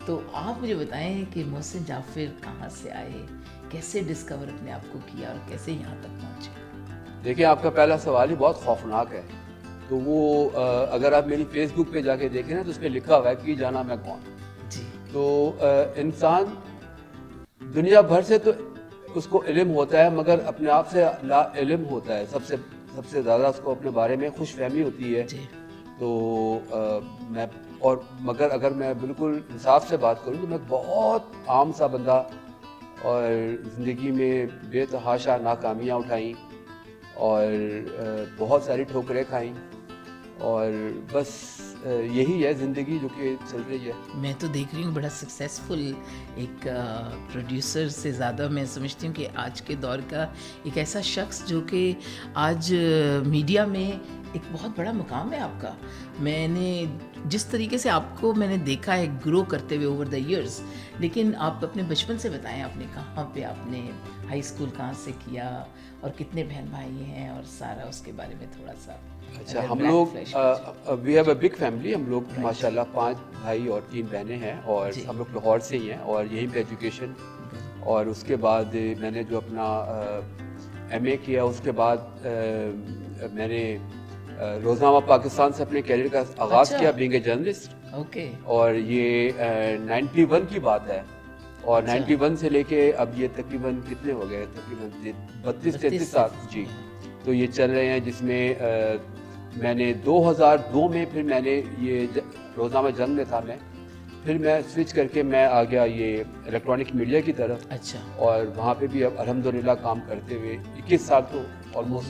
تو آپ مجھے بتائیں کہ محسن جعفر کہاں سے آئے, کیسے ڈسکور اپنے آپ کو کیا اور کیسے یہاں تک پہنچے؟ دیکھیں آپ کا پہلا سوال ہی بہت خوفناک ہے. تو وہ اگر آپ میری فیس بک پہ جا کے دیکھیں نا تو اس پہ لکھا ہوا ہے کہ جانا میں کون. جی. تو انسان دنیا بھر سے تو اس کو علم ہوتا ہے مگر اپنے آپ سے لا علم ہوتا ہے. سب سے زیادہ اس کو اپنے بارے میں خوش فہمی ہوتی ہے. جی. تو میں مگر اگر میں بالکل انصاف سے بات کروں تو میں بہت عام سا بندہ, اور زندگی میں بے تحاشا ناکامیاں اٹھائیں اور بہت ساری ٹھوکریں کھائیں, اور بس یہی ہے زندگی جو کہ چل رہی ہے. میں تو دیکھ رہی ہوں بڑا سکسیزفل ایک پروڈیوسر سے زیادہ میں سمجھتی ہوں کہ آج کے دور کا ایک ایسا شخص جو کہ آج میڈیا میں ایک بہت بڑا مقام ہے آپ کا. میں نے جس طریقے سے آپ کو میں نے دیکھا ہے گرو کرتے ہوئے اوور دا ایئرس, لیکن آپ اپنے بچپن سے بتائیں آپ نے کہاں پہ آپ نے ہائی اسکول کہاں سے کیا اور کتنے بہن بھائی ہیں اور سارا اس کے بارے میں تھوڑا سا. اچھا, ہم لوگ we have a big family. ہم لوگ ماشاء اللہ 5 بھائی اور 3 بہنیں ہیں, اور ہم لوگ لاہور سے ہی ہیں اور یہیں پہ ایجوکیشن. اور اس کے بعد میں نے جو اپنا ایم اے کیا, اس کے بعد میں نے روزنامہ پاکستان سے اپنے کیریئر کا آغاز کیا بینگ اے جرنلسٹ. اوکے. اور یہ 91 کی بات ہے, اور 91 سے لے کے اب یہ تقریباً کتنے ہو گئے, تقریباً 32-33 سال. جی. تو یہ چل رہے ہیں جس میں میں نے 2002 میں پھر میں نے یہ روزنامہ جنگ میں تھا میں, پھر میں سوئچ کر کے میں آ گیا یہ الیکٹرانک میڈیا کی طرف. اچھا. اور وہاں پہ بھی اب الحمدللہ کام کرتے ہوئے 21 سال تو آلموسٹ